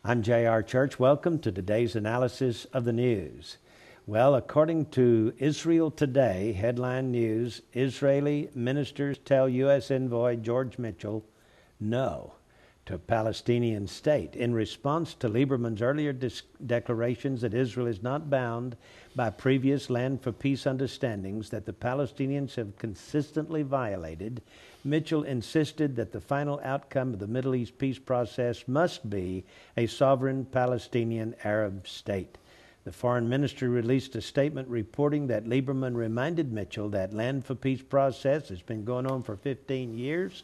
I'm J.R. Church. Welcome to today's analysis of the news. Well, according to Israel Today, headline news, Israeli ministers tell U.S. envoy George Mitchell no to Palestinian state in response to Lieberman's earlier declarations that Israel is not bound by previous land for peace understandings that the Palestinians have consistently violated. Mitchell insisted that the final outcome of the Middle East peace process must be a sovereign Palestinian Arab state. The foreign ministry released a statement reporting that Lieberman reminded Mitchell that land for peace process has been going on for 15 years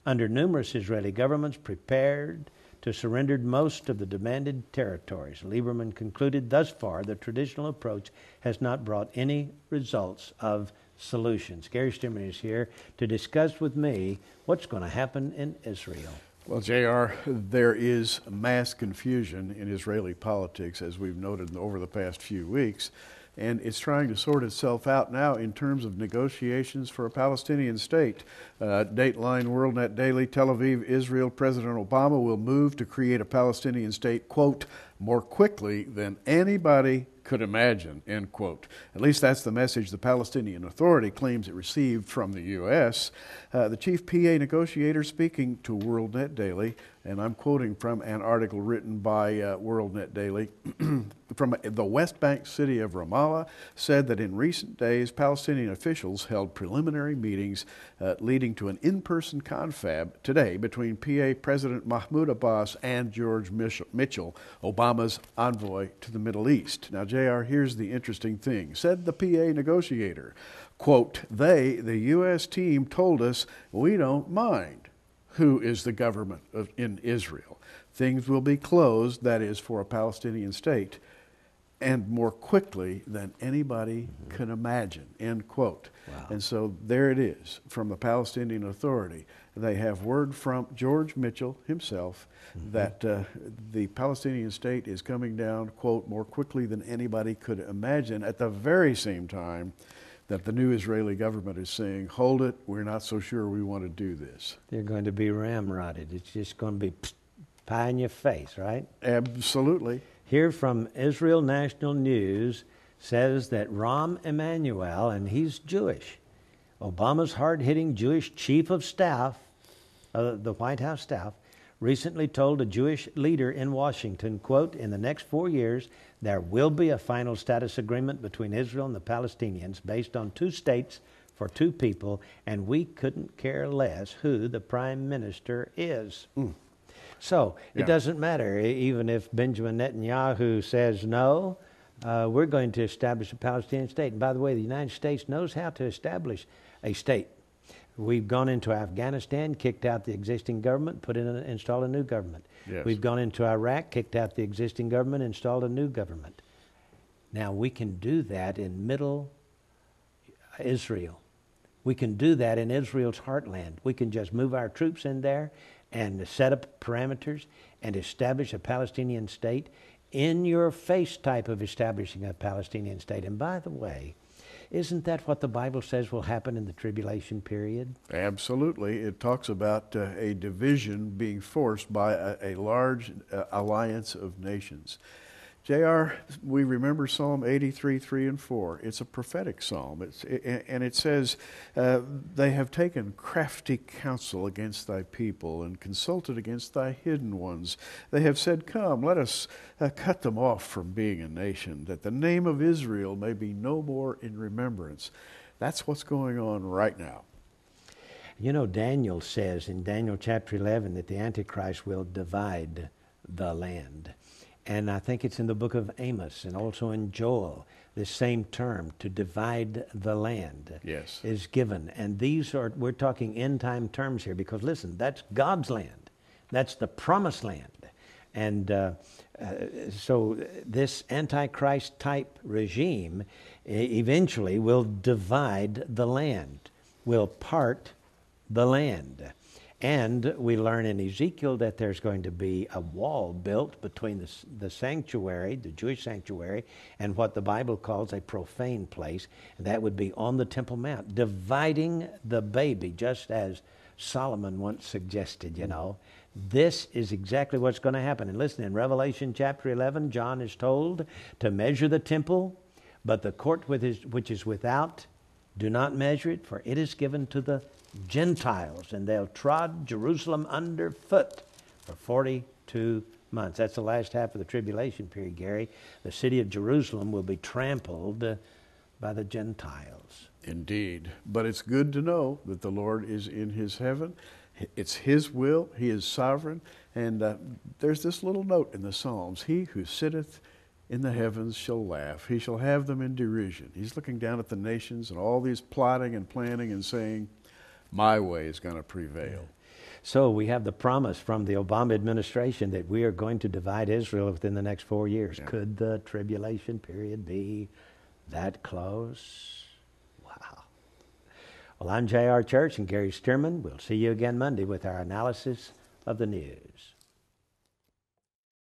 under numerous Israeli governments prepared to surrender most of the demanded territories. Lieberman concluded thus far the traditional approach has not brought any results of solutions. Gary Stimmer is here to discuss with me what's going to happen in Israel. Well, J.R., there is mass confusion in Israeli politics, as we've noted over the past few weeks, and it's trying to sort itself out now in terms of negotiations for a Palestinian state. Dateline WorldNet Daily, Tel Aviv, Israel, President Obama will move to create a Palestinian state, quote, more quickly than anybody could imagine, end quote. At least that's the message the Palestinian Authority claims it received from the U.S. The chief PA negotiator speaking to WorldNet Daily, and I'm quoting from an article written by WorldNet Daily, from the West Bank city of Ramallah, said that in recent days, Palestinian officials held preliminary meetings leading to an in-person confab today between PA President Mahmoud Abbas and George Mitchell, Obama's envoy to the Middle East. Now, JR, here's the interesting thing. Said the PA negotiator, quote, the U.S. team told us we don't mind who is the government in Israel. Things will be closed, that is, for a Palestinian state, and more quickly than anybody can imagine, end quote. Wow. And so there it is from the Palestinian Authority. They have word from George Mitchell himself that the Palestinian state is coming down, quote, more quickly than anybody could imagine, at the very same time that the new Israeli government is saying, hold it, we're not so sure we want to do this. They're going to be ramrodded. It's just going to be pie in your face, right? Absolutely. Here from Israel National News says that Rahm Emanuel, and he's Jewish, Obama's hard-hitting Jewish chief of staff, the White House staff, recently told a Jewish leader in Washington, quote, in the next 4 years, there will be a final status agreement between Israel and the Palestinians based on 2 states for 2 people, and we couldn't care less who the prime minister is. So it doesn't matter, even if Benjamin Netanyahu says no, we're going to establish a Palestinian state. And by the way, the United States knows how to establish a state. We've gone into Afghanistan, kicked out the existing government, installed a new government. Yes. We've gone into Iraq, kicked out the existing government, installed a new government. Now we can do that in Middle Israel. We can do that in Israel's heartland. We can just move our troops in there and set up parameters and establish a Palestinian state, in your face type of establishing a Palestinian state. And by the way, isn't that what the Bible says will happen in the tribulation period? Absolutely. It talks about a division being forced by a large alliance of nations. J.R., we remember Psalm 83, 3 and 4. It's a prophetic psalm. And it says, they have taken crafty counsel against thy people and consulted against thy hidden ones. They have said, come, let us cut them off from being a nation, that the name of Israel may be no more in remembrance. That's what's going on right now. You know, Daniel says in Daniel chapter 11 that the Antichrist will divide the land. And I think it's in the book of Amos and also in Joel, this same term, to divide the land, is given. And we're talking end time terms here, because listen, that's God's land. That's the promised land. And so this Antichrist type regime eventually will divide the land, will part the land. And we learn in Ezekiel that there's going to be a wall built between the sanctuary, the Jewish sanctuary, and what the Bible calls a profane place. And that would be on the Temple Mount, dividing the baby, just as Solomon once suggested, This is exactly what's going to happen. And listen, in Revelation chapter 11, John is told to measure the temple, but the court which is without, do not measure it, for it is given to the Gentiles, and they'll trod Jerusalem underfoot for 42 months. That's the last half of the tribulation period, Gary. The city of Jerusalem will be trampled by the Gentiles. Indeed. But it's good to know that the Lord is in his heaven. It's his will. He is sovereign. And there's this little note in the Psalms. He who sitteth in the heavens shall laugh. He shall have them in derision. He's looking down at the nations and all these plotting and planning and saying, my way is going to prevail. So we have the promise from the Obama administration that we are going to divide Israel within the next 4 years. Yeah. Could the tribulation period be that close? Wow. Well, I'm J.R. Church and Gary Stearman. We'll see you again Monday with our analysis of the news.